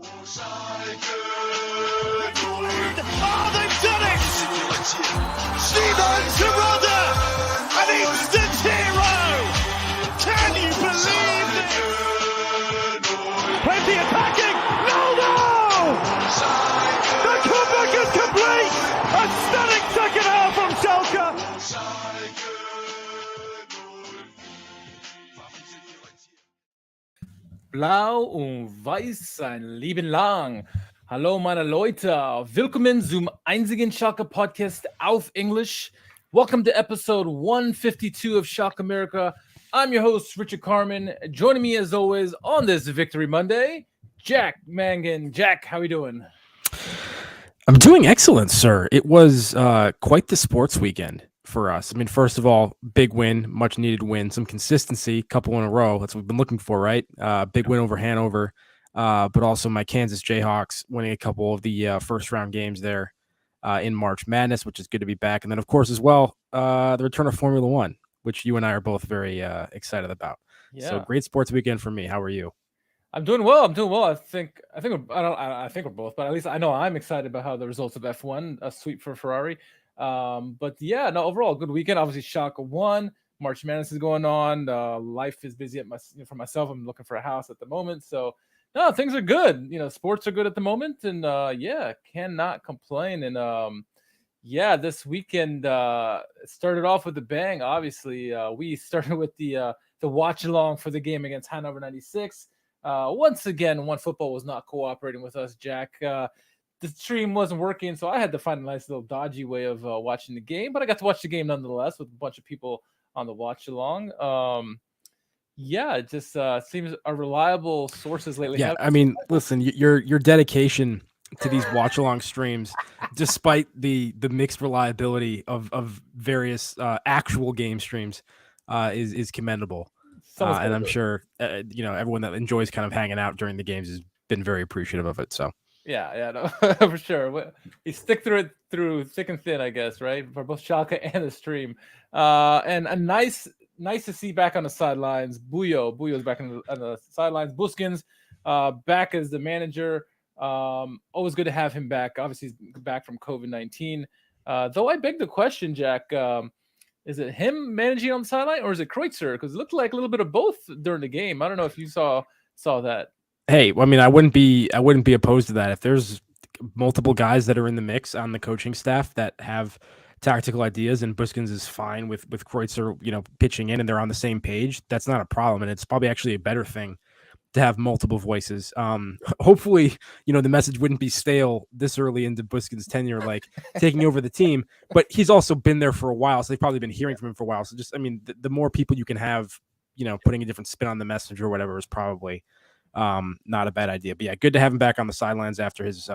Oh, they've done it! Steven Terodde, an instant hero! Can you believe it? Plenty attacking! No! The comeback is complete! A stunning second half from Schalke! Blau und Weiß ein Leben lang. Hallo meine Leute, willkommen zum einzigen Schalke Podcast auf English. Welcome to episode 152 of SchalkeMerica. I'm your host, Richard Carmen. Joining me as always on this Victory Monday, Jack Mangan. Jack, how are you doing? I'm doing excellent, sir. It was quite the sports weekend for us. I mean, first of all, big win, much needed win, some consistency, couple in a row. That's what we've been looking for, right? Big win over Hanover, but also my Kansas Jayhawks winning a couple of the first round games there in March Madness, which is good to be back. And then, of course, as well, the return of Formula One, which you and I are both very excited about. Yeah. So great sports weekend for me. How are you? I'm doing well. I think we're both, but at least I know I'm excited about how the results of F1, a sweep for Ferrari. But yeah, no, overall good weekend. Obviously, Schalke won. March Madness is going on. Life is busy for myself. I'm looking for a house at the moment. So no, things are good. Sports are good at the moment, and cannot complain. And this weekend started off with a bang. Obviously, we started with the watch along for the game against Hanover 96. Once again, OneFootball was not cooperating with us, Jack. The stream wasn't working, so I had to find a nice little dodgy way of watching the game, but I got to watch the game nonetheless with a bunch of people on the watch along. It just seems a reliable sources lately. Yeah, I mean, listen, your dedication to these watch along streams, despite the mixed reliability of various actual game streams, is commendable. And I'm sure everyone that enjoys kind of hanging out during the games has been very appreciative of it. So. Yeah, no, for sure. You stick through it through thick and thin, I guess, right? For both Schalke and the stream. And a nice to see back on the sidelines. Buyo's back on the sidelines. Buskins back as the manager. Always good to have him back. Obviously, he's back from COVID-19. Though I beg the question, Jack, is it him managing on the sideline or is it Kreuzer? Because it looked like a little bit of both during the game. I don't know if you saw that. Hey, I mean, I wouldn't be opposed to that. If there's multiple guys that are in the mix on the coaching staff that have tactical ideas, and Buskins is fine with Kreuzer, pitching in, and they're on the same page, that's not a problem, and it's probably actually a better thing to have multiple voices. Hopefully, the message wouldn't be stale this early into Buskins' tenure, like taking over the team. But he's also been there for a while, so they've probably been hearing from him for a while. So just, I mean, the more people you can have, putting a different spin on the message or whatever is probably not a bad idea. But yeah, good to have him back on the sidelines after his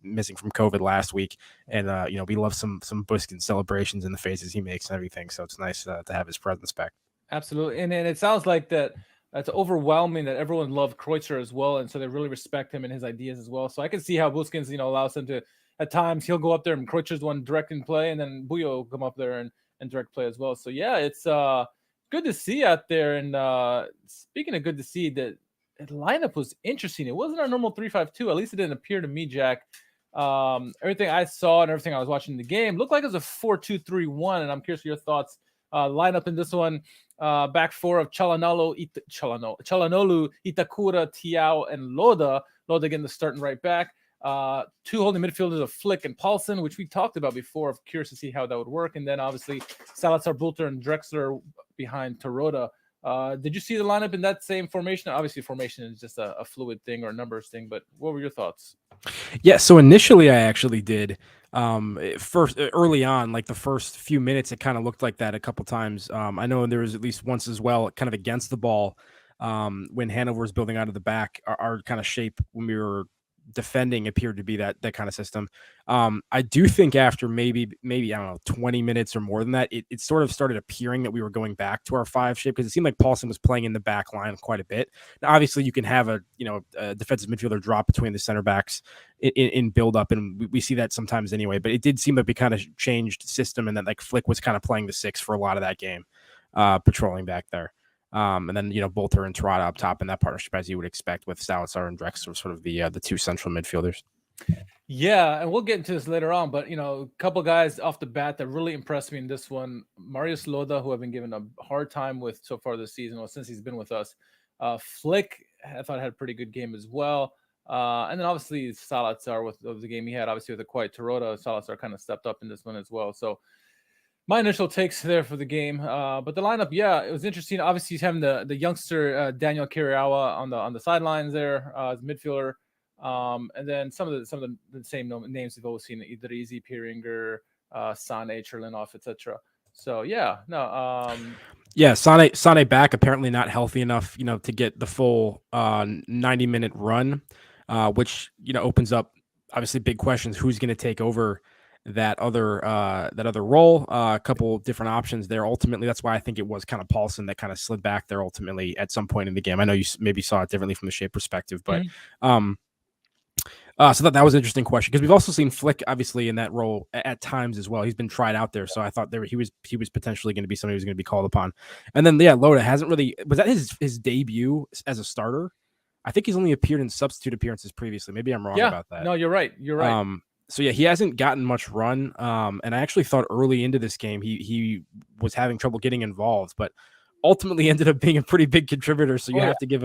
missing from COVID last week. And we love some Buskin celebrations in the faces he makes and everything. So it's nice to have his presence back. Absolutely. And it sounds like that's overwhelming that everyone loved Kreuzer as well. And so they really respect him and his ideas as well. So I can see how Buskins, allows him to, at times he'll go up there and Kreuzer's the one directing play, and then Buyo will come up there and direct play as well. So yeah, it's good to see out there. And speaking of good to see, that the lineup was interesting. It wasn't our normal 3-5-2. At least it didn't appear to me, Jack. Everything I saw and everything I was watching the game looked like it was a 4-2-3-1. And I'm curious your thoughts. Lineup in this one, back four of Çalhanoğlu, Itakura, Tiao, and Loda. Loda getting the starting right back. Two holding midfielders of Flick and Paulsen, which we talked about before. I'm curious to see how that would work. And then obviously Salazar, Bulter, and Drexler behind Terodde. Did you see the lineup in that same formation? Obviously, formation is just a fluid thing or a numbers thing, but what were your thoughts? Yeah, so initially I actually did. First, early on, like the first few minutes, it kind of looked like that a couple times. I know there was at least once as well, kind of against the ball, when Hanover was building out of the back. Our kind of shape when we were defending appeared to be that kind of system. I do think after maybe I don't know 20 minutes or more than that, it sort of started appearing that we were going back to our 5 shape, because it seemed like Paulsen was playing in the back line quite a bit. Now, obviously, you can have a defensive midfielder drop between the center backs in build up, and we see that sometimes anyway. But it did seem like we kind of changed system, and that like Flick was kind of playing the 6 for a lot of that game, patrolling back there. And then, Bolter and Terodde up top in that partnership, as you would expect, with Salazar and Drexler, sort of the two central midfielders. Yeah, and we'll get into this later on, but a couple guys off the bat that really impressed me in this one. Marius Loda, who I've been given a hard time with so far this season, since he's been with us. Flick, I thought had a pretty good game as well. And then obviously Salazar with the game he had, obviously with a quiet Terodde, Salazar kind of stepped up in this one as well. So my initial takes there for the game, but the lineup, yeah, it was interesting. Obviously, he's having the youngster Daniel Kiriawa on the sidelines there as midfielder, and then some of the same names we've always seen: Idrisi, Pieringer, Sane, Cherlinov, etc. So yeah, no, yeah, Sane back, apparently not healthy enough, to get the full 90-minute run, which opens up obviously big questions. Who's going to take over that other role? A couple different options there. Ultimately, that's why I think it was kind of Paulson that kind of slid back there ultimately at some point in the game. I know you maybe saw it differently from the shape perspective, but so that was an interesting question, because we've also seen Flick obviously in that role at times as well. He's been tried out there, so I thought he was potentially going to be somebody who's going to be called upon. And then Loda hasn't really, was that his debut as a starter? I think he's only appeared in substitute appearances previously. Maybe I'm wrong about that. No, you're right. So yeah, he hasn't gotten much run. And I actually thought early into this game he was having trouble getting involved, but ultimately ended up being a pretty big contributor. So you have to give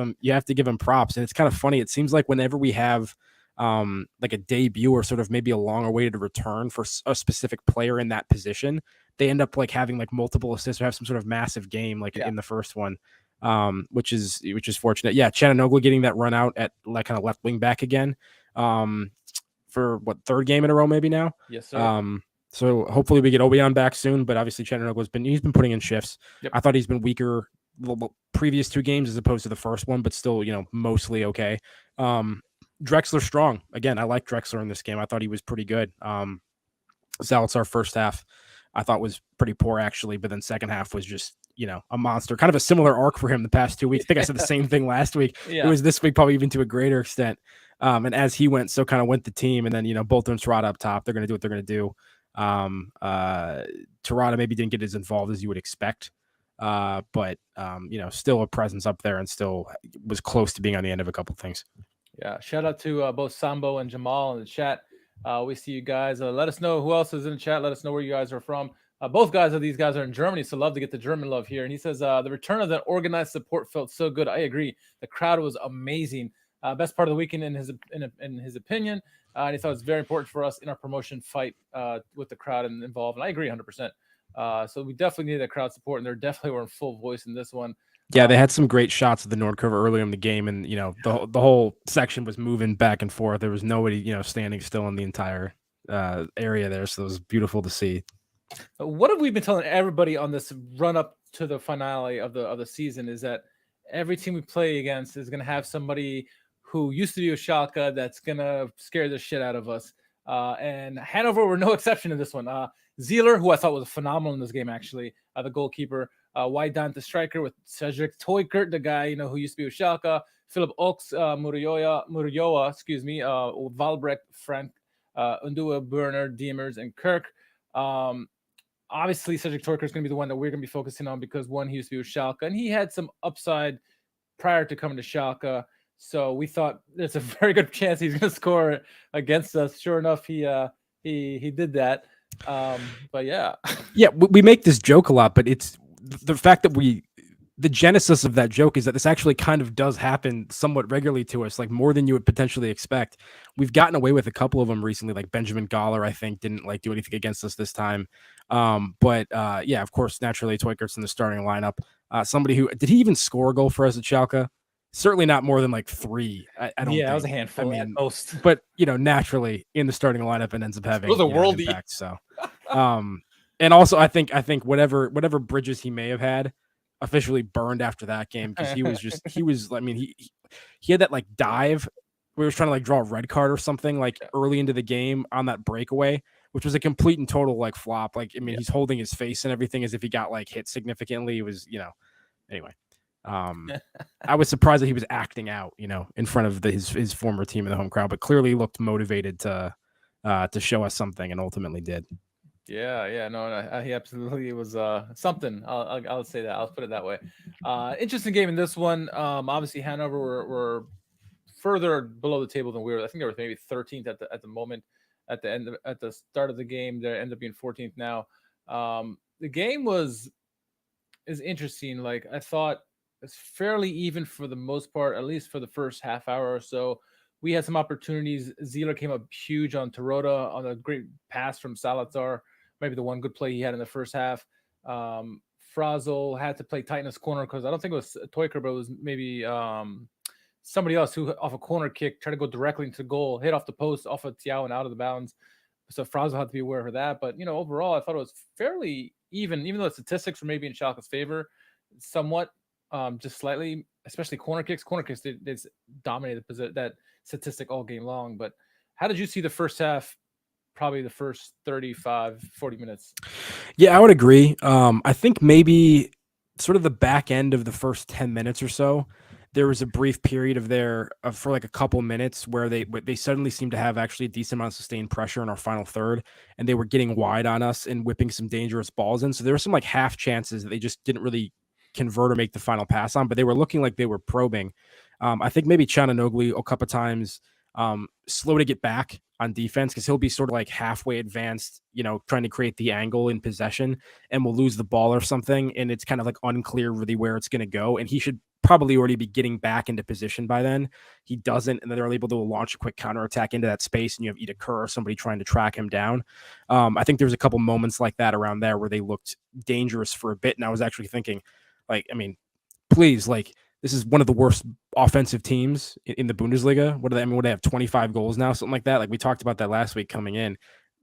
him props. And it's kind of funny. It seems like whenever we have like a debut or sort of maybe a longer awaited return for a specific player in that position, they end up like having like multiple assists or have some sort of massive game like in the first one, which is fortunate. Yeah, Chananoglu getting that run out at like kind of left wing back again. For third game in a row maybe now. Yes, sir. So hopefully we get Obion back soon, but obviously Chananoglu's been putting in shifts. Yep. I thought he's been weaker the previous two games as opposed to the first one, but still, mostly okay. Drexler strong. Again, I like Drexler in this game. I thought he was pretty good. Salazar first half I thought was pretty poor actually, but then second half was just, a monster. Kind of a similar arc for him the past 2 weeks. I think I said the same thing last week. Yeah. It was this week probably even to a greater extent. And as he went, so kind of went the team. And then, Bolter and Terodde up top, they're going to do what they're going to do. Terodde maybe didn't get as involved as you would expect. But still a presence up there and still was close to being on the end of a couple things. Yeah. Shout out to both Sambo and Jamal in the chat. We see you guys. Let us know who else is in the chat. Let us know where you guys are from. Both these guys are in Germany, so love to get the German love here. And he says, the return of that organized support felt so good. I agree. The crowd was amazing. Best part of the weekend in his opinion. And he thought it was very important for us in our promotion fight with the crowd and involved. And I agree 100%. So we definitely need that crowd support, and they're definitely were in full voice in this one. Yeah, they had some great shots of the Nord Curve earlier in the game, and the whole section was moving back and forth. There was nobody standing still in the entire area there, so it was beautiful to see. What have we been telling everybody on this run up to the finale of the season is that every team we play against is going to have somebody who used to be a Schalke that's going to scare the shit out of us. And Hanover were no exception in this one. Zieler, who I thought was phenomenal in this game, actually, the goalkeeper. Weidant, the striker, with Cedric Toykert, the guy who used to be with Schalke. Philip Oaks, Murioa, Valbrecht, Frank, Undua, Burner, Diemers, and Kirk. Obviously, Cedric Toykert is going to be the one that we're going to be focusing on because, one, he used to be with Schalke, and he had some upside prior to coming to Schalke. So we thought there's a very good chance he's going to score against us. Sure enough, he did that. But yeah, we make this joke a lot, but it's the fact that the genesis of that joke is that this actually kind of does happen somewhat regularly to us, like more than you would potentially expect. We've gotten away with a couple of them recently, like Benjamin Galler, I think, didn't do anything against us this time. But of course, naturally, Toykert's in the starting lineup. Somebody who did he even score a goal for us at Schalke? Certainly not more than like 3. I don't think. It was a handful at most. But naturally in the starting lineup and ends up having it was a worldie impact. So, and also I think whatever bridges he may have had officially burned after that game because he had that like dive where he was trying to like draw a red card or something early into the game on that breakaway, which was a complete and total like flop. He's holding his face and everything as if he got like hit significantly. It was anyway. I was surprised that he was acting out, in front of his former team in the home crowd, but clearly looked motivated to show us something and ultimately did. Yeah, no, he absolutely was something. I'll say that. I'll put it that way. Interesting game in this one. Obviously Hanover were further below the table than we were. I think they were maybe 13th at the moment. At the start of the game, they ended up being 14th now. The game is interesting. Like I thought, it's fairly even for the most part, at least for the first half hour or so. We had some opportunities. Zieler came up huge on Terodde on a great pass from Salazar. Maybe the one good play he had in the first half. Frazel had to play tight in his corner because I don't think it was Toiker, but it was maybe somebody else who off a corner kick tried to go directly into the goal, hit off the post, off of Tiao and out of the bounds. So Frazel had to be aware of that. But overall, I thought it was fairly even though the statistics were maybe in Schalke's favor, somewhat, just slightly, especially corner kicks. Corner kicks they dominated that statistic all game long. But how did you see the first half? Probably the first 35, 40 minutes. Yeah, I would agree. I think maybe sort of the back end of the first 10 minutes or so, there was a brief period for like a couple minutes where they suddenly seemed to have actually a decent amount of sustained pressure in our final third, and they were getting wide on us and whipping some dangerous balls in. So there were some like half chances that they just didn't really convert or make the final pass on, but they were looking like they were probing. I think maybe Chananoglu a couple times slow to get back on defense because he'll be sort of like halfway advanced, trying to create the angle in possession, and will lose the ball or something. And it's kind of like unclear really where it's going to go. And he should probably already be getting back into position by then. He doesn't. And then they're able to launch a quick counterattack into that space. And you have Ida Kerr or somebody trying to track him down. I think there was a couple moments like that around there where they looked dangerous for a bit. And I was actually thinking, please, this is one of the worst offensive teams in the Bundesliga. What do they have 25 goals now? Something like that. Like we talked about that last week coming in.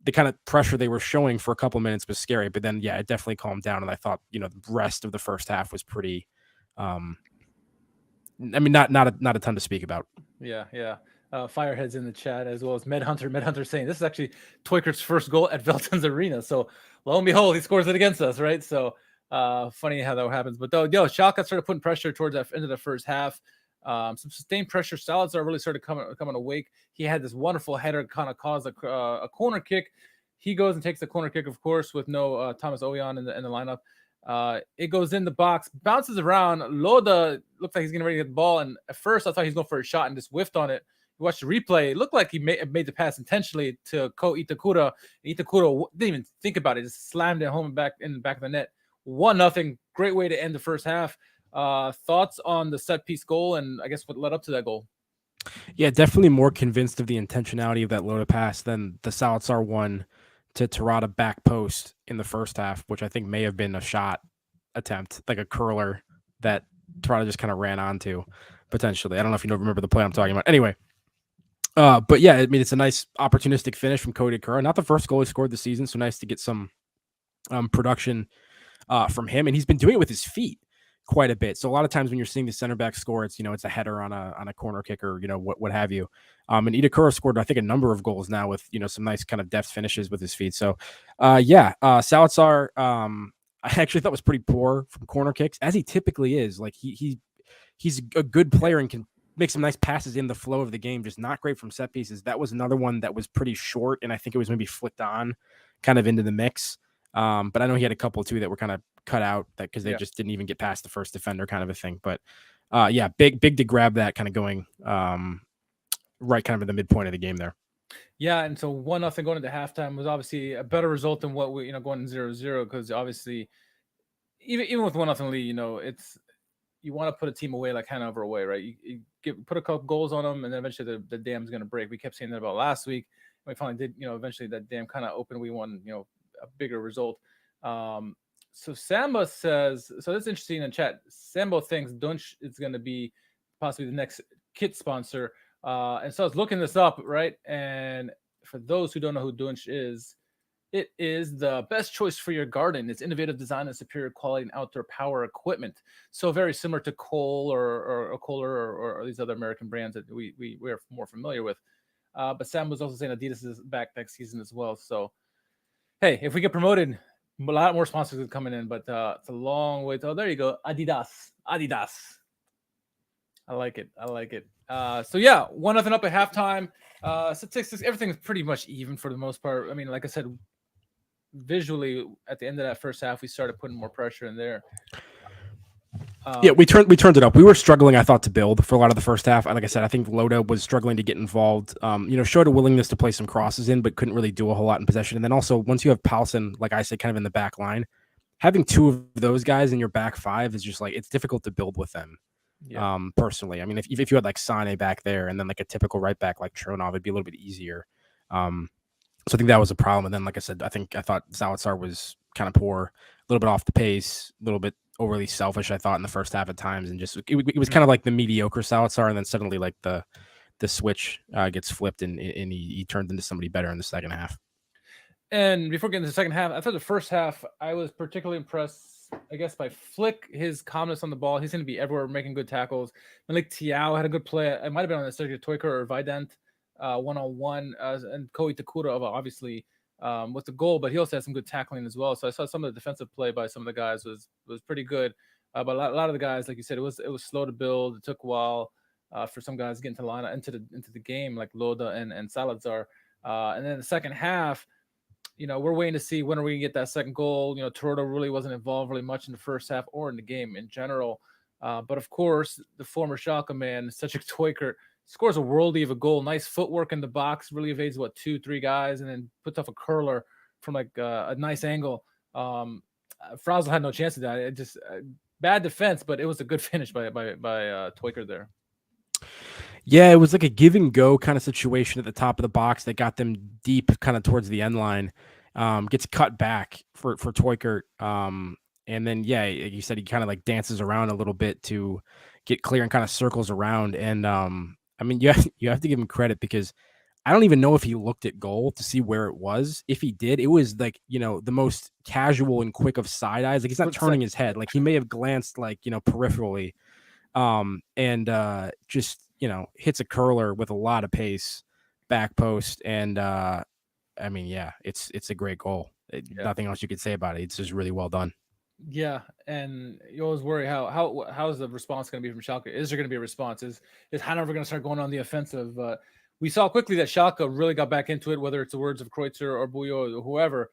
The kind of pressure they were showing for a couple minutes was scary, but then, yeah, it definitely calmed down. And I thought, the rest of the first half was pretty, not a ton to speak about. Yeah. Firehead's in the chat as well as Medhunter saying this is actually Toiker's first goal at Velton's Arena. So lo and behold, he scores it against us, right? So funny how that happens. But Schalke started putting pressure towards the end of the first half. Some sustained pressure. Salazar really started coming awake. He had this wonderful header, kind of caused a corner kick. He goes and takes the corner kick, of course, with no Thomas Oyan in the lineup. It goes in the box, bounces around. Loda looks like he's getting ready to get the ball, and at first I thought he was going for a shot and just whiffed on it. You watch the replay; it looked like he made the pass intentionally to Ko Itakura. Itakura didn't even think about it; just slammed it home in the back of the net. 1-0. Great way to end the first half. Thoughts on the set piece goal and I guess what led up to that goal? Yeah, definitely more convinced of the intentionality of that Loda pass than the Salazar one to Terodde back post in the first half, which I think may have been a shot attempt, like a curler that Terodde just kind of ran onto potentially. I don't know if you remember the play I'm talking about. Anyway, but yeah, it's a nice opportunistic finish from Cody Kerr. Not the first goal he scored this season, so nice to get some production from him, and he's been doing it with his feet quite a bit. So a lot of times when you're seeing the center back score, it's it's a header on a corner kick or what have you. And Ida Kerr scored I think a number of goals now with some nice kind of depth finishes with his feet. So Salazar I actually thought was pretty poor from corner kicks, as he typically is. Like he's a good player and can make some nice passes in the flow of the game, just not great from set pieces. That was another one that was pretty short, and I think it was maybe flicked on kind of into the mix. But I know he had a couple too that were kind of cut out because they just didn't even get past the first defender kind of a thing. But big to grab that kind of going right kind of in the midpoint of the game there. Yeah, and so 1-0 going into halftime was obviously a better result than what we going 0-0, because obviously even with 1-0 lead, it's you want to put a team away like Hanover away, right? You put a couple goals on them, and then eventually the dam's going to break. We kept saying that about last week. We finally did, eventually that dam kind of opened. We won, a bigger result. So Samba says, so that's interesting in chat. Sambo thinks Dunch is going to be possibly the next kit sponsor. And so I was looking this up, right? And for those who don't know who Dunch is, it is the best choice for your garden. It's innovative design and superior quality and outdoor power equipment. So very similar to Cole or Kohler or these other American brands that we're more familiar with. But Sam was also saying Adidas is back next season as well. So, hey, if we get promoted, a lot more sponsors are coming in, but it's a long way to. Oh, there you go, Adidas. I like it. So yeah, 1-0 up at halftime. Statistics, everything's pretty much even for the most part. I mean, like I said, visually at the end of that first half, we started putting more pressure in there. Yeah, we turned it up. We were struggling, I thought, to build for a lot of the first half. Like I said, I think Loda was struggling to get involved. Showed a willingness to play some crosses in, but couldn't really do a whole lot in possession. And then also, once you have Paulson, like I said, kind of in the back line, having two of those guys in your back five is just like, it's difficult to build with them. Yeah. Personally, I mean, if you had like Sane back there and then like a typical right back like Tronov, it'd be a little bit easier. So I think that was a problem. And then, like I said, I thought Zalazar was kind of poor, a little bit off the pace, a little bit overly selfish, I thought, in the first half at times. And just it was kind of like the mediocre Zalazar. And then suddenly like the switch gets flipped and he turned into somebody better in the second half. And before getting to the second half, I thought the first half, I was particularly impressed, I guess, by Flick, his calmness on the ball. He's going to be everywhere, making good tackles. Malik Tiao had a good play. It might have been on the Sergio Toiker or Vidant one-on-one, and Koi Takura, obviously, with the goal, but he also had some good tackling as well. So I saw some of the defensive play by some of the guys was pretty good. But a lot of the guys, like you said, it was slow to build. It took a while for some guys to get into the lineup, into the game, like Loda and Salazar. And then the second half, we're waiting to see when are we gonna get that second goal. Terodde really wasn't involved really much in the first half or in the game in general. But of course, the former Schalke man, such a Toiker, scores a worldie of a goal. Nice footwork in the box, really evades 2-3 guys, and then puts off a curler from like a nice angle. Frausel had no chance of that. It just bad defense, but it was a good finish by Toiker there. Yeah, it was like a give and go kind of situation at the top of the box that got them deep kind of towards the end line. Gets cut back for Toiker. And then, yeah, like you said, he kind of like dances around a little bit to get clear and kind of circles around. And I mean, you have to give him credit because I don't even know if he looked at goal to see where it was. If he did, it was like, the most casual and quick of side eyes. Like he's not turning his head. Like he may have glanced like, peripherally. And just, hits a curler with a lot of pace, back post. And I mean, yeah, it's a great goal. Nothing else you could say about it. It's just really well done. Yeah, and you always worry how's the response going to be from Schalke? Is there going to be a response? Is Hanover going to start going on the offensive? We saw quickly that Schalke really got back into it, whether it's the words of Kreuzer or Buyo or whoever.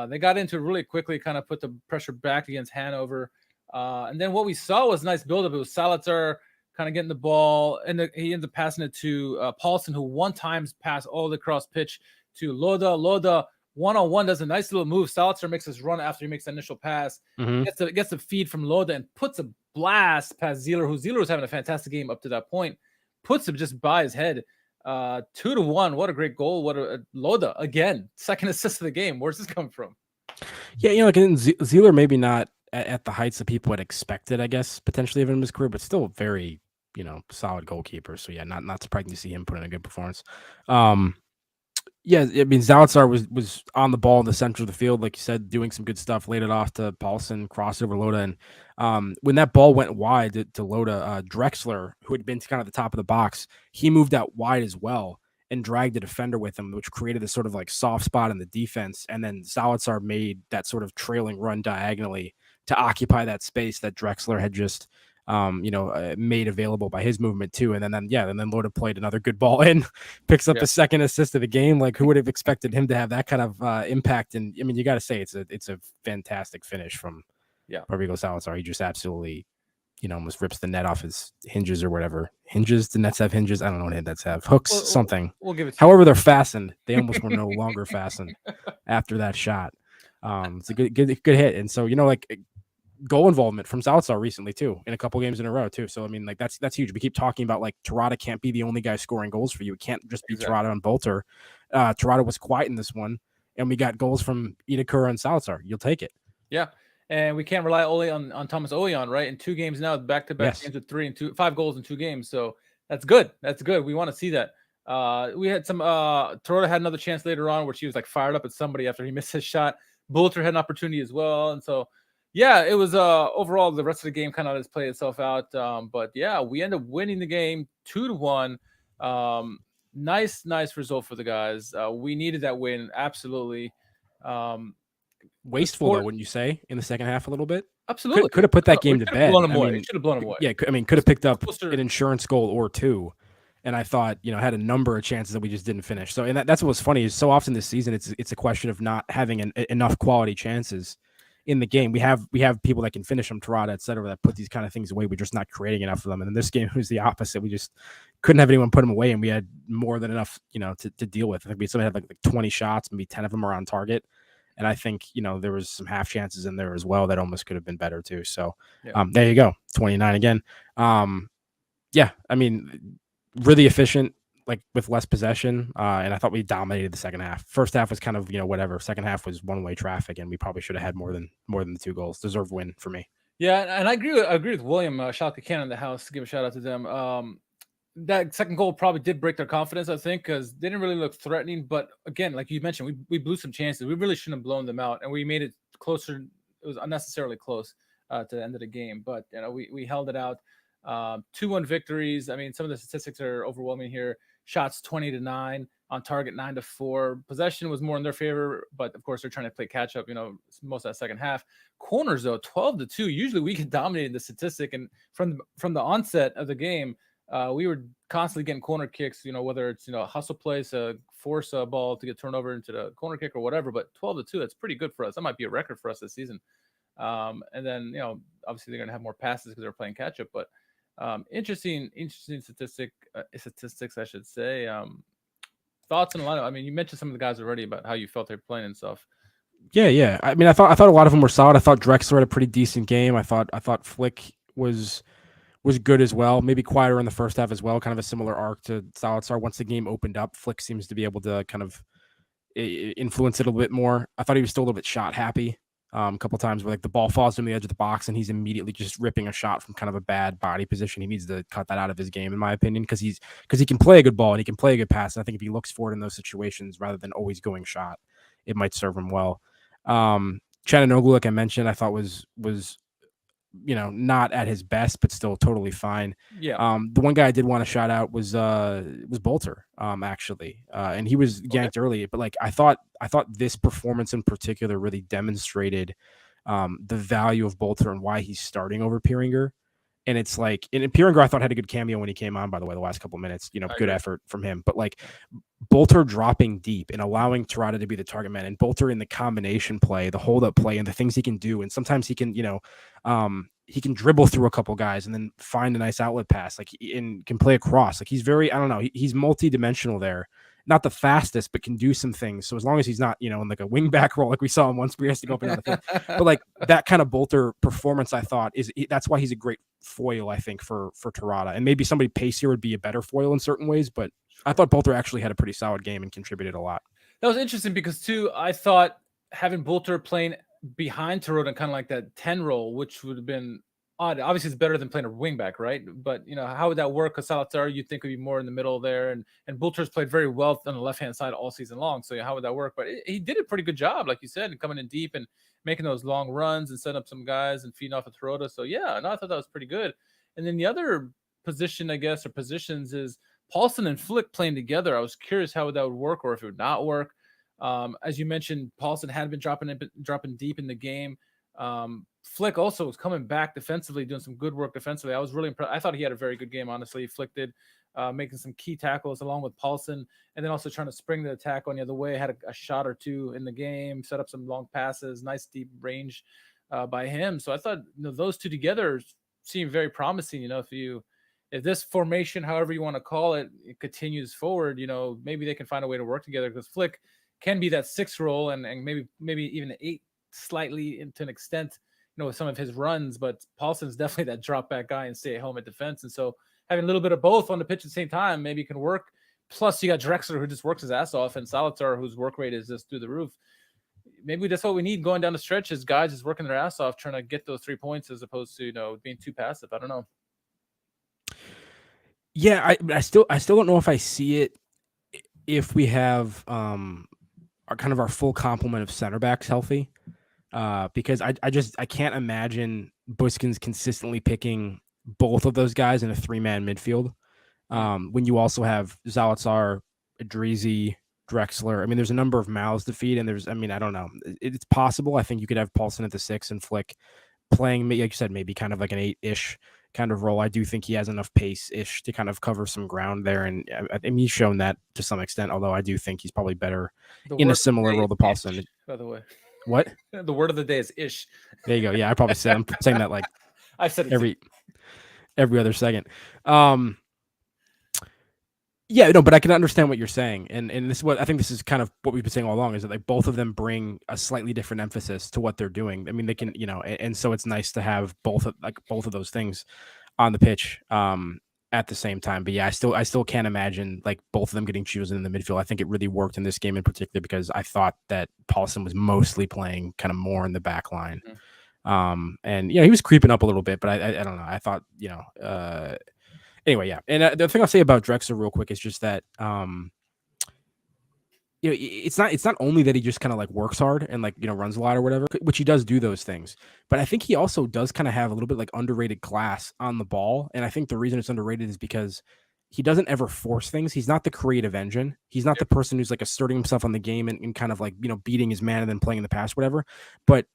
They got into it really quickly, kind of put the pressure back against Hanover. And then what we saw was a nice buildup. It was Salazar kind of getting the ball, and he ends up passing it to Paulson, who one times passed all the cross pitch to Loda. Loda one-on-one does a nice little move. Salazar makes his run after he makes the initial pass. Mm-hmm. Gets the feed from Loda and puts a blast past Zieler, who Zieler was having a fantastic game up to that point. Puts him just by his head. 2-1. What a great goal. What a Loda again. Second assist of the game. Where's this come from? Yeah, like Zieler maybe not at the heights that people had expected, I guess, potentially of him in his career, but still very, solid goalkeeper. So yeah, not surprising to see him put in a good performance. Yeah, I mean, Zalazar was on the ball in the center of the field, like you said, doing some good stuff, laid it off to Paulson, crossover Loda. And when that ball went wide to Loda, Drexler, who had been to kind of the top of the box, he moved out wide as well and dragged the defender with him, which created this sort of like soft spot in the defense. And then Zalazar made that sort of trailing run diagonally to occupy that space that Drexler had just made available by his movement too. And then Loda played another good ball in, picks up the second assist of the game. Like who would have expected him to have that kind of impact? And I mean, you got to say it's a fantastic finish from Rodrigo Salazar. He just absolutely, almost rips the net off his hinges or whatever. Hinges? The nets have hinges? I don't know what nets have. Hooks, something. We'll give it to However, they're fastened. They almost were no longer fastened after that shot. It's a good hit. And so, goal involvement from Salazar recently too, in a couple games in a row too. So I mean, like that's huge. We keep talking about like Terodde can't be the only guy scoring goals for you. It can't just be Terodde and Bolter. Terodde was quiet in this one, and we got goals from Itakura and Salazar. You'll take it. Yeah, and we can't rely only on Thomas Oulian, right? In 2 games now, back-to-back games with 5 goals in 2 games. So that's good. That's good. We want to see that. We had some Terodde had another chance later on where she was like fired up at somebody after he missed his shot. Bolter had an opportunity as well, and so. Yeah, it was overall the rest of the game kind of just played itself out. But yeah, we end up winning the game 2-1. Nice result for the guys. We needed that win, absolutely. Wasteful though, wouldn't you say, in the second half a little bit? Absolutely. Could have put that game to bed. Should have blown them away. Yeah, I mean, could have picked up an insurance goal or 2. And I thought, had a number of chances that we just didn't finish. So, and that's what was funny is so often this season, it's a question of not having enough quality chances in the game. We have people that can finish them, Terodde, et cetera, that put these kind of things away. We're just not creating enough of them. And in this game, it was the opposite. We just couldn't have anyone put them away, and we had more than enough, to deal with. I think somebody had like 20 shots, maybe 10 of them are on target. And I think, there was some half chances in there as well that almost could have been better too. So there you go. 29 again. Yeah, I mean, really efficient, like with less possession. And I thought we dominated the second half. First half was kind of, whatever. Second half was one-way traffic, and we probably should have had more than the 2 goals. Deserved win for me. Yeah, and I agree with William, Schalke Cannon in the house. Give a shout out to them. That second goal probably did break their confidence, I think, because they didn't really look threatening. But again, like you mentioned, we blew some chances. We really shouldn't have blown them out, and we made it closer. It was unnecessarily close to the end of the game, but we held it out. 2-1 victories. I mean, some of the statistics are overwhelming here. Shots 20-9, on target 9-4. Possession was more in their favor, but of course they're trying to play catch up. Most of that second half. Corners though 12-2. Usually we can dominate the statistic, and from the onset of the game. We were constantly getting corner kicks, whether it's, hustle plays, force a ball to get turned over into the corner kick or whatever, but 12-2, that's pretty good for us. That might be a record for us this season. And then, obviously they're going to have more passes because they're playing catch up, but interesting statistics, I should say. Thoughts on a lot of, I mean, you mentioned some of the guys already about how you felt they're playing and stuff. Yeah. I mean, I thought a lot of them were solid. I thought Drexler had a pretty decent game. I thought Flick was good as well. Maybe quieter in the first half as well. Kind of a similar arc to Zalazar. Once the game opened up, Flick seems to be able to kind of influence it a little bit more. I thought he was still a little bit shot happy. A couple times where like the ball falls to the edge of the box and he's immediately just ripping a shot from kind of a bad body position. He needs to cut that out of his game, in my opinion, because he can play a good ball and he can play a good pass. And I think if he looks for it in those situations rather than always going shot, it might serve him well. Chananoglu, like I mentioned, I thought was not at his best, but still totally fine. Yeah. The one guy I did want to shout out was Bolter, actually. And he was yanked early, but like I thought this performance in particular really demonstrated the value of Bolter and why he's starting over Pieringer. And it's like, and Pieringer I thought had a good cameo when he came on, by the way, the last couple of minutes, good effort from him. But like Bolter dropping deep and allowing Terodde to be the target man, and Bolter in the combination play, the hold up play, and the things he can do. And sometimes he can, he can dribble through a couple guys and then find a nice outlet pass, like, and can play across. Like he's very, I don't know, he's multi-dimensional there. Not the fastest, but can do some things. So as long as he's not, in like a wing back role, like we saw him once, we has to go up and down the field. But like that kind of Bolter performance, I thought that's why he's a great foil, I think, for Terodde. And maybe somebody pacier would be a better foil in certain ways, but I thought Bolter actually had a pretty solid game and contributed a lot. That was interesting because too, I thought having Bolter playing behind Terodde and kind of like that 10 role, which would have been odd. Obviously, it's better than playing a wing back, right? But how would that work? Because Salazar, you'd think would be more in the middle there, and Bolter's played very well on the left hand side all season long. So how would that work? But he did a pretty good job, like you said, coming in deep and making those long runs and setting up some guys and feeding off of Terodde. So I thought that was pretty good. And then the other position, I guess, or positions is Paulson and Flick playing together. I was curious how that would work, or if it would not work. As you mentioned, Paulson had been dropping deep in the game. Flick also was coming back defensively, doing some good work defensively. I was really impressed. I thought he had a very good game, honestly. Flick did, making some key tackles along with Paulson, and then also trying to spring the attack on the other way. Had a shot or two in the game, set up some long passes, nice deep range by him. So I thought those two together seem very promising. If this formation, however you want to call it, it continues forward, maybe they can find a way to work together, because Flick can be that 6 role and maybe even 8 slightly to an extent, with some of his runs, but Paulson's definitely that drop back guy and stay at home at defense. And so having a little bit of both on the pitch at the same time, maybe can work. Plus you got Drexler, who just works his ass off, and Salazar, whose work rate is just through the roof. Maybe that's what we need going down the stretch, is guys just working their ass off, trying to get those 3 points as opposed to, being too passive. I don't know. Yeah. I still don't know if I see it if we have our full complement of center backs healthy. Because I can't imagine Buskins consistently picking both of those guys in a 3-man midfield. When you also have Zalazar, Idrizi, Drexler. I mean, there's a number of mouths to feed, and I don't know. It's possible. I think you could have Paulson at the 6 and Flick playing, like you said, maybe kind of like an 8-ish kind of role. I do think he has enough pace-ish to kind of cover some ground there, and I mean, he's shown that to some extent, although I do think he's probably better in a similar role to Paulson. By the way. What? The word of the day is ish. There you go. Yeah, I'm saying that like I've said it every other second. Yeah, no, but I can understand what you're saying, and this is what I think. This is kind of what we've been saying all along, is that like both of them bring a slightly different emphasis to what they're doing. I mean, they can, and so it's nice to have both of those things on the pitch at the same time. But yeah, I still can't imagine like both of them getting chosen in the midfield. I think it really worked in this game in particular because I thought that Paulson was mostly playing kind of more in the back line, and he was creeping up a little bit, but I don't know. I thought Anyway, yeah. And the thing I'll say about Drexler real quick is just that, it's not only that he just kind of like works hard and like, runs a lot or whatever, which he does do those things. But I think he also does kind of have a little bit like underrated class on the ball. And I think the reason it's underrated is because he doesn't ever force things. He's not the creative engine. He's not the person who's like asserting himself on the game and kind of like, beating his man and then playing in the pass, whatever. But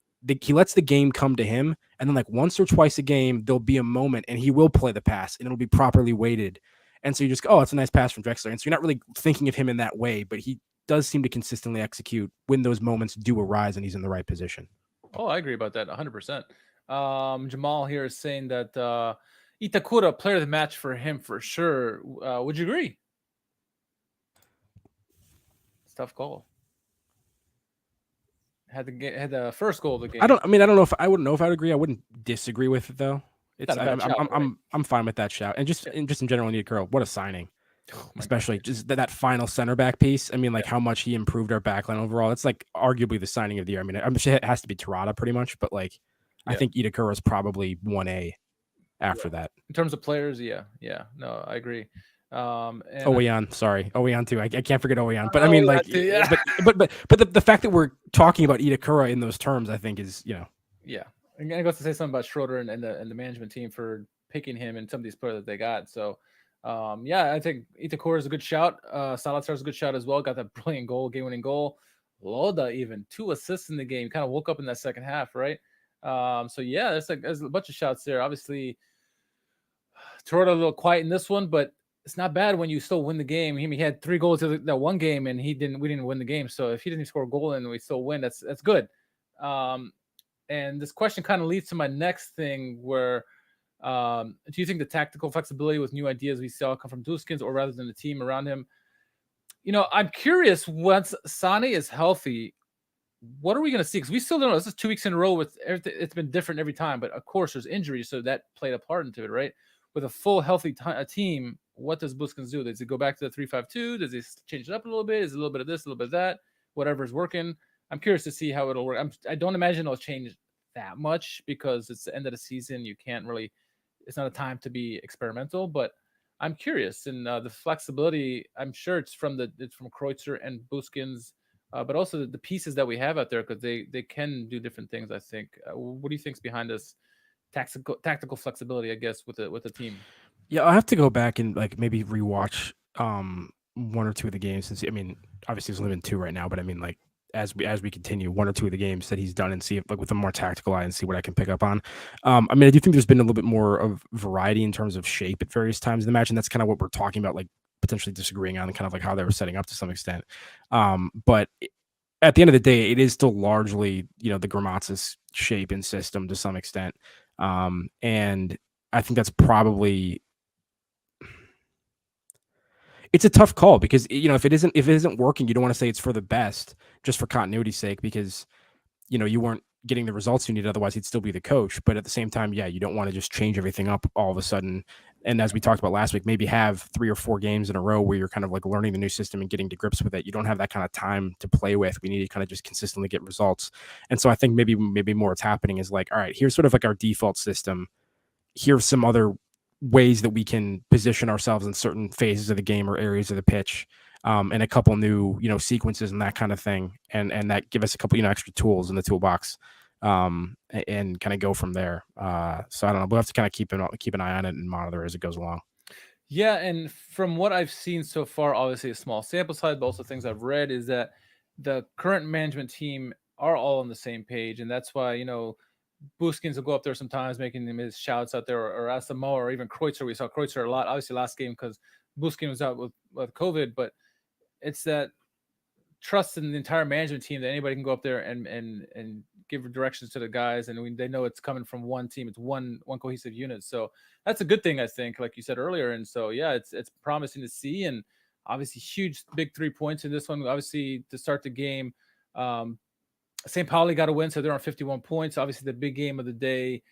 he lets the game come to him, and then like once or twice a game, there'll be a moment and he will play the pass and it'll be properly weighted. And so you just go, oh, it's a nice pass from Drexler. And so you're not really thinking of him in that way, but he does seem to consistently execute when those moments do arise and he's in the right position. Oh, I agree about that 100%. Jamal here is saying that Itakura, player of the match for him for sure. Would you agree? It's a tough call. Had the first goal of the game. I don't know if I wouldn't know if I would agree. I wouldn't disagree with it though. I'm fine with that shout. And just in general, Itakura, what a signing. Especially just that final center back piece. I mean, like how much he improved our backline overall. It's like arguably the signing of the year. I mean, I'm sure it has to be Terodde pretty much, but like I think Itakura is probably 1A after that. In terms of players, yeah. No, I agree. Oweyan too. I can't forget Oweyan. But I mean, like, but the fact that we're talking about Itakura in those terms, I think is, Yeah, I'm gonna go to say something about Schroeder and the management team for picking him and some of these players that they got. So, I think Itakura is a good shout. Salazar is a good shout as well. Got that brilliant goal, game-winning goal. Loda even 2 assists in the game. Kind of woke up in that second half, right? There's a bunch of shouts there. Obviously, Terodde a little quiet in this one, but it's not bad when you still win the game. He had 3 goals in that one game, and we didn't win the game. So if he didn't score a goal and we still win, that's good. And this question kind of leads to my next thing, where do you think the tactical flexibility with new ideas we saw come from Buskins, or rather than the team around him? I'm curious, once Sane is healthy, what are we going to see? Because we still don't know. This is 2 weeks in a row with everything. It's been different every time, but of course there's injuries, so that played a part into it, right? With a full healthy team, what does Buskins do? Does he go back to the 3-5-2? Does he change it up a little bit? Is it a little bit of this, a little bit of that? Whatever's working. I'm curious to see how it'll work. I don't imagine it'll change that much because it's the end of the season. You can't really. It's not a time to be experimental, but I'm curious. And the flexibility, I'm sure it's from Kreuzer and Buskins, but also the pieces that we have out there, because they can do different things. I think. What do you think's behind this tactical flexibility? I guess with the team. Yeah, I'll have to go back and like maybe rewatch 1 or 2 of the games. Since I mean, obviously there's only been 2 right now, but I mean, like as we continue, 1 or 2 of the games that he's done and see if, like with a more tactical eye and see what I can pick up on. I mean, I do think there's been a little bit more of variety in terms of shape at various times in the match, and that's kind of what we're talking about, like potentially disagreeing on and kind of like how they were setting up to some extent. But at the end of the day, it is still largely, the Gramatsis shape and system to some extent. And I think that's probably, it's a tough call because, if it isn't working, you don't want to say it's for the best just for continuity's sake, because, you weren't getting the results you needed. Otherwise he'd still be the coach. But at the same time, you don't want to just change everything up all of a sudden. And as we talked about last week, maybe have 3 or 4 games in a row where you're kind of like learning the new system and getting to grips with it. You don't have that kind of time to play with. We need to kind of just consistently get results. And so I think maybe more what's happening is like, all right, here's sort of like our default system. Here's some other ways that we can position ourselves in certain phases of the game or areas of the pitch, and a couple new, sequences and that kind of thing. And that give us a couple, extra tools in the toolbox, and kind of go from there. So I don't know. We'll have to kind of keep an eye on it and monitor as it goes along. Yeah, and from what I've seen so far, obviously a small sample size, but also things I've read, is that the current management team are all on the same page, and that's why Buskins will go up there sometimes, making him his shouts out there, or Asamoah, or even Kreuzer. We saw Kreuzer a lot, obviously last game because Buskin was out with COVID, but it's that trust in the entire management team that anybody can go up there and give directions to the guys, and they know it's coming from one team. It's one cohesive unit. So that's a good thing, I think, like you said earlier. And so yeah, it's promising to see, and obviously huge big 3 points in this one. Obviously to start the game, St. Pauli got a win, so they're on 51 points. Obviously the big game of the day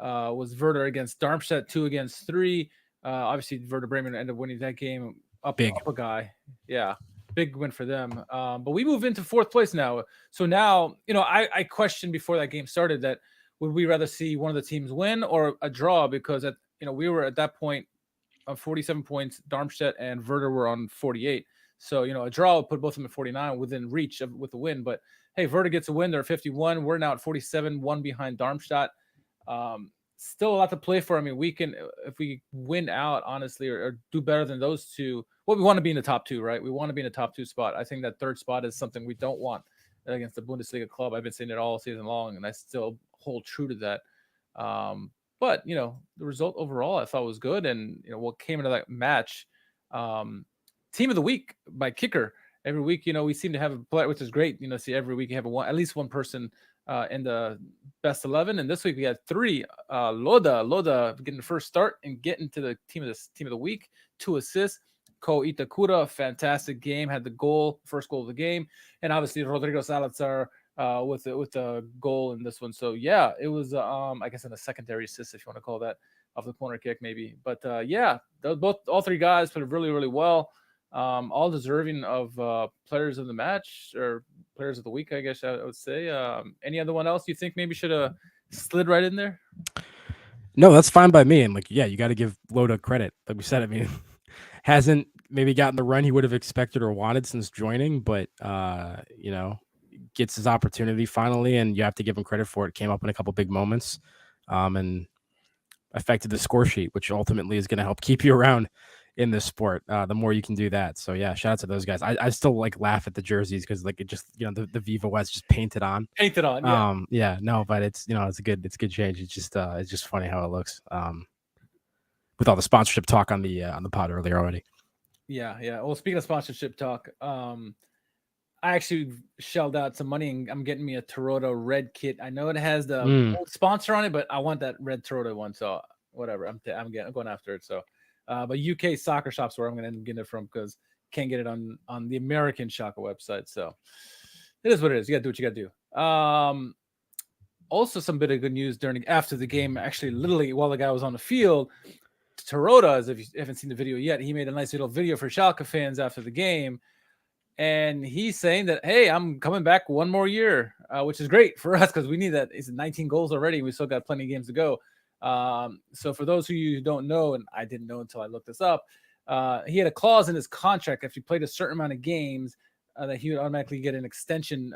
was Werder against Darmstadt, 2-3. Obviously Werder Bremen ended up winning that game up a guy. Yeah. Big win for them. But we move into 4th place now. So now, I questioned before that game started that would we rather see one of the teams win or a draw, because we were at that point on 47 points. Darmstadt and Werder were on 48. So, a draw would put both of them at 49 within reach with the win. But hey, Werder gets a win. They're at 51. We're now at 47, one behind Darmstadt. Still a lot to play for. I mean, we can, if we win out, honestly, or do better than those two, we want to be in the top 2, right? We want to be in the top 2 spot. I think that 3rd spot is something we don't want against the Bundesliga club. I've been saying it all season long, and I still hold true to that. But, the result overall I thought was good. And, what came into that match, team of the week by kicker. Every week, we seem to have a player, which is great. See, every week you have at least one person in the best 11, and this week we had 3. Loda getting the first start and getting to the team of the week, 2 assists. Ko Itakura, fantastic game, had the first goal of the game, and obviously Rodrigo Salazar with the goal in this one. So yeah, it was I guess in a secondary assist, if you want to call that, off the corner kick maybe. But yeah, all 3 guys played really, really well. All deserving of players of the match or players of the week, I guess I would say. Any other one else you think maybe should have slid right in there? No, that's fine by me. And you got to give Loda credit. Like we said, I mean, hasn't maybe gotten the run he would have expected or wanted since joining, but gets his opportunity finally, and you have to give him credit for it. Came up in a couple big moments, and affected the score sheet, which ultimately is going to help keep you around in this sport. The more you can do that. So yeah, shout out to those guys. I still laugh at the jerseys because it just, the Viva West just painted on. Yeah. No, but it's, it's a good change. It's just funny how it looks. With all the sponsorship talk on the pod earlier already. Yeah. Well, speaking of sponsorship talk, I actually shelled out some money and I'm getting me a Terodde red kit. I know it has the old sponsor on it, but I want that red Terodde one. So whatever, I'm going after it. So, but UK soccer shops where I'm going to end up getting it from, because can't get it on the American Schalke website. So it is what it is. You got to do what you got to do. Also, some bit of good news after the game. Actually, literally while the guy was on the field, Terodde, as if you haven't seen the video yet, he made a nice little video for Schalke fans after the game. And he's saying that, hey, I'm coming back one more year, which is great for us because we need that. It's 19 goals already. And we still got plenty of games to go. So for those of you who don't know, and I didn't know until I looked this up, he had a clause in his contract if he played a certain amount of games that he would automatically get an extension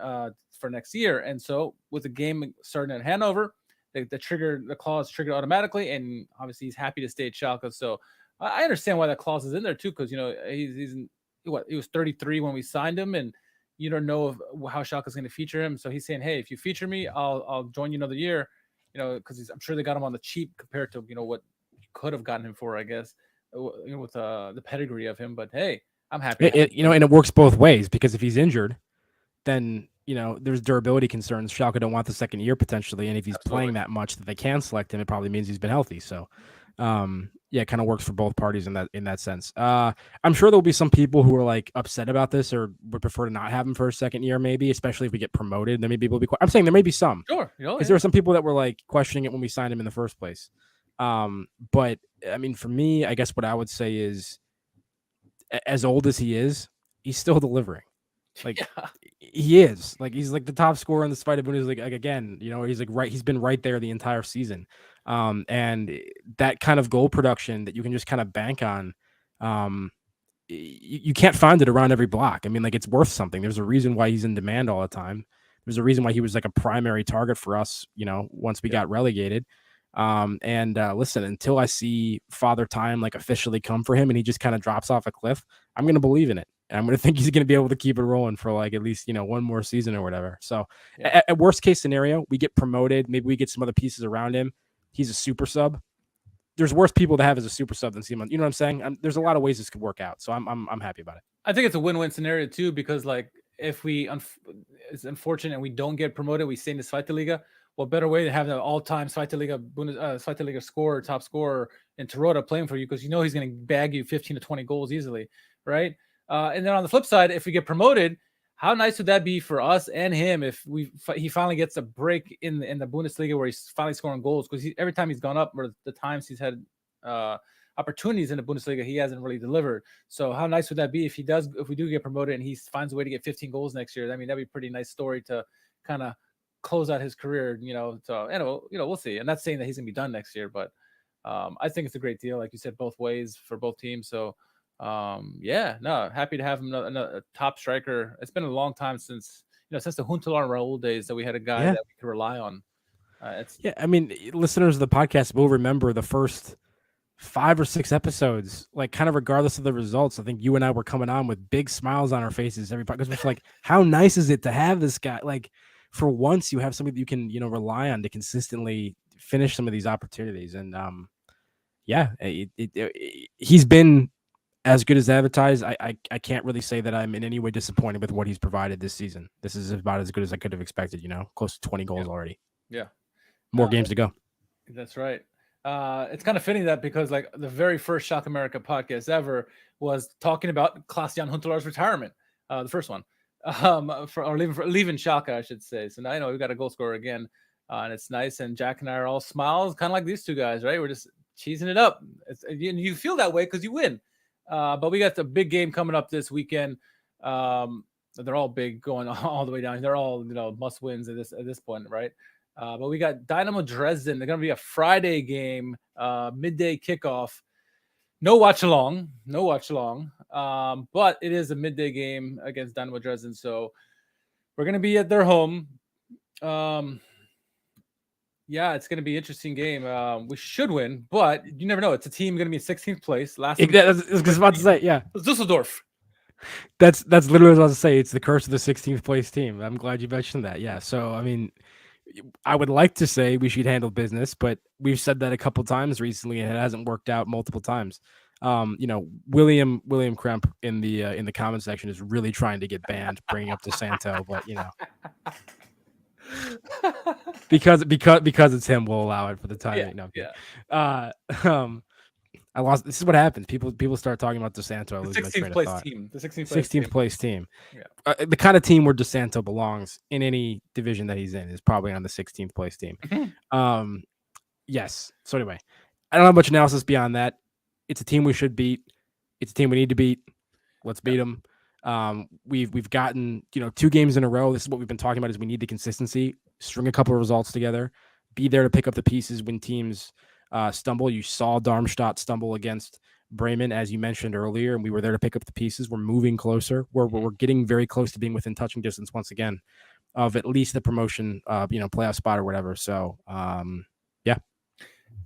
for next year. And so with the game starting at Hanover, the clause triggered automatically, and obviously he's happy to stay at Schalke. So I understand why that clause is in there too, because he was 33 when we signed him, and you don't know how Schalke is going to feature him. So he's saying, hey, if you feature me, I'll join you another year. Because I'm sure they got him on the cheap compared to what you could have gotten him for, I guess, with the pedigree of him. But hey, I'm happy. And it works both ways, because if he's injured, then there's durability concerns. Schalke don't want the second year potentially, and if he's playing that much that they can select him, it probably means he's been healthy. So, it kind of works for both parties in that sense. I'm sure there'll be some people who are upset about this or would prefer to not have him for a second year, maybe, especially if we get promoted. There may be people I'm saying there may be some, sure, because there are some people that were questioning it when we signed him in the first place. But I mean, for me, I guess what I would say is, as old as he is, he's still delivering. He is he's the top scorer in the Zweite Bundesliga. Again, he's been right there the entire season. And that kind of goal production that you can just kind of bank on, you can't find it around every block. I mean, it's worth something. There's a reason why he's in demand all the time. There's a reason why he was a primary target for us, once we got relegated. Listen, until I see Father Time officially come for him and he just kind of drops off a cliff, I'm going to believe in it. And I'm going to think he's going to be able to keep it rolling for like at least, one more season or whatever. So Yeah. at worst case scenario, we get promoted. Maybe we get some other pieces around him. He's a super sub. There's worse people to have as a super sub than Simon. You know what I'm saying? There's a lot of ways this could work out. So I'm happy about it. I think it's a win-win scenario too, because like if it's unfortunate and we don't get promoted, we stay in the Zweite Liga. What better way to have the all-time Zweite Liga scorer, top scorer in Terodde playing for you, because he's going to bag you 15 to 20 goals easily, right? And then on the flip side, if we get promoted, how nice would that be for us and him if he finally gets a break in the Bundesliga where he's finally scoring goals? Because every time he's gone up, or the times he's had opportunities in the Bundesliga, he hasn't really delivered. So how nice would that be if we do get promoted and he finds a way to get 15 goals next year? I mean, that'd be a pretty nice story to kind of close out his career, So, we'll see. I'm not saying that he's gonna be done next year, but I think it's a great deal, like you said, both ways for both teams. So happy to have him, a top striker. It's been a long time since the Huntelaar and Raul days that we had a guy that we could rely on. I mean, listeners of the podcast will remember the first 5 or 6 episodes, like kind of regardless of the results. I think you and I were coming on with big smiles on our faces every podcast. Because we're like, how nice is it to have this guy? Like, for once, you have somebody you can rely on to consistently finish some of these opportunities. And he's been as good as advertised. I can't really say that I'm in any way disappointed with what he's provided this season. This is about as good as I could have expected. Close to 20 goals already. Yeah, more games to go. That's right. It's kind of fitting that because like the very first SchalkeMerica podcast ever was talking about Klaas-Jan Huntelaar's retirement, the first one, leaving Schalke, I should say. So now we got a goal scorer again, and it's nice. And Jack and I are all smiles, kind of like these two guys, right? We're just cheesing it up. You feel that way because you win. But we got the big game coming up this weekend. They're all big, going all the way down. They're all must wins at this point, right? But we got Dynamo Dresden. They're going to be a Friday game, midday kickoff. No watch along. But it is a midday game against Dynamo Dresden. So we're going to be at their home. It's going to be an interesting game. We should win, but you never know. It's a team going to be in 16th place. I was about to say, yeah. It's Dusseldorf. That's literally what I was about to say. It's the curse of the 16th place team. I'm glad you mentioned that. Yeah. So, I mean, I would like to say we should handle business, but we've said that a couple times recently, and it hasn't worked out multiple times. William Kremp in the comment section is really trying to get banned, bringing up DeSanto, but because it's him, we'll allow it for the time. I lost. This is what happens. People start talking about DeSanto. I lose my train of thought. The 16th place team. Yeah. The kind of team where DeSanto belongs in any division that he's in is probably on the 16th place team. Yes. So anyway, I don't have much analysis beyond that. It's a team we should beat. It's a team we need to beat. Let's beat them. We've gotten 2 games in a row. This is what we've been talking about: is we need the consistency. String a couple of results together. Be there to pick up the pieces when teams stumble. You saw Darmstadt stumble against Bremen, as you mentioned earlier, and we were there to pick up the pieces. We're moving closer. We're getting very close to being within touching distance once again of at least the promotion, playoff spot or whatever. So, yeah.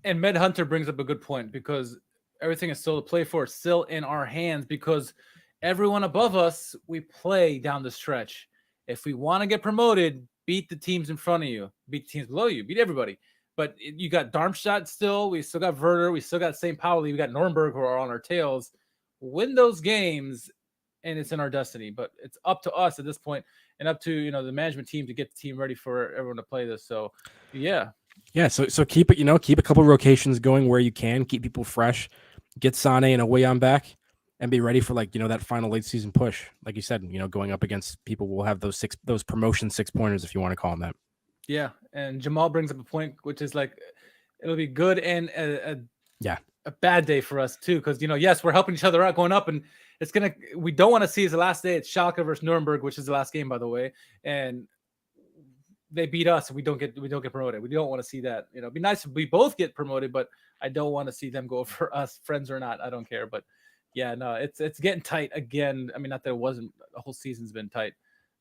And Med Hunter brings up a good point, because everything is still to play for, still in our hands, because everyone above us, we play down the stretch. If we want to get promoted, beat the teams in front of you, beat the teams below you, beat everybody. But you got Darmstadt still. We still got Werder. We still got St. Pauli. We got Nuremberg, who are on our tails. Win those games, and it's in our destiny. But it's up to us at this point, and up to the management team to get the team ready for everyone to play this. So, yeah. So keep it. Keep a couple of rotations going where you can. Keep people fresh. Get Sane and Away on back, and be ready for that final late season push. Like you said, going up against people will have those promotion 6-pointers, if you want to call them that. Yeah, and Jamal brings up a point, which is like, it'll be good and a bad day for us too, because yes, we're helping each other out going up, and we don't want to see is the last day. It's Schalke versus Nuremberg, which is the last game, by the way, and they beat us and we don't get promoted. We don't want to see that. It'd be nice if we both get promoted, but I don't want to see them go for us, friends or not. I don't care, but yeah, no, it's getting tight again. I mean, not that it wasn't. The whole season's been tight,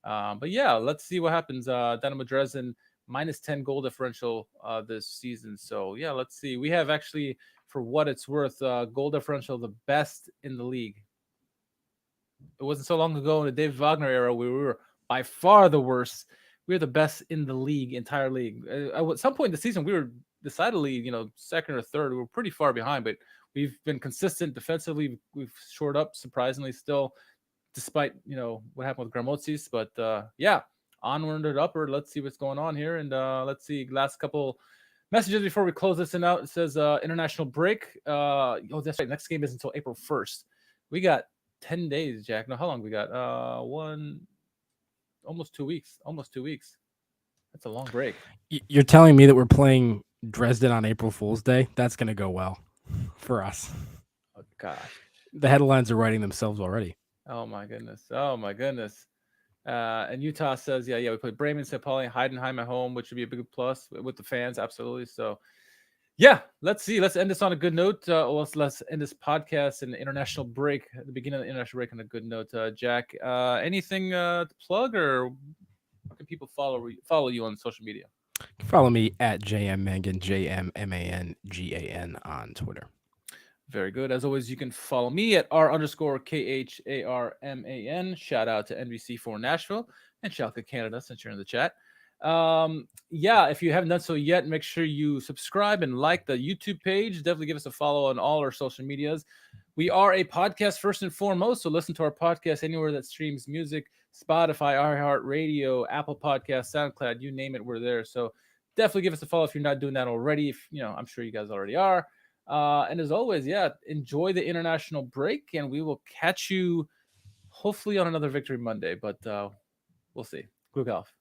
but yeah, let's see what happens. Dynamo Dresden -10 goal differential this season. So yeah, let's see. We have actually, for what it's worth, goal differential the best in the league. It wasn't so long ago in the Dave Wagner era where we were by far the worst. We were the best in the league, entire league. At some point in the season, we were decidedly, second or third. We were pretty far behind, but we've been consistent defensively. We've shored up surprisingly still, despite what happened with Gramozis. But yeah, onward and upward. Let's see what's going on here, and let's see last couple messages before we close this out. It says international break. That's right. Next game is until April 1st. We got 10 days, Jack. No, how long we got? Almost 2 weeks. Almost 2 weeks. That's a long break. You're telling me that we're playing Dresden on April Fool's Day? That's going to go well for us. Oh, gosh. The headlines are writing themselves already. Oh, my goodness. And Utah says, we played Bremen, St. Pauli, Heidenheim at home, which would be a big plus with the fans. Absolutely. So, yeah, let's see. Let's end this on a good note. Let's end this podcast and the international break, at the beginning of the international break on a good note. Jack, anything to plug, or can people follow you on social media? Follow me at JMMangan, JMMangan on Twitter. Very good. As always, you can follow me at R_KHARMAN. Shout out to NBC4 Nashville and Schalke Canada, since you're in the chat. If you haven't done so yet, make sure you subscribe and like the YouTube page. Definitely give us a follow on all our social medias. We are a podcast first and foremost, so listen to our podcast anywhere that streams music: Spotify, iHeartRadio, Apple Podcasts, SoundCloud, you name it, we're there. So definitely give us a follow if you're not doing that already. I'm sure you guys already are. And as always, enjoy the international break, and we will catch you hopefully on another Victory Monday, but we'll see. Glück auf.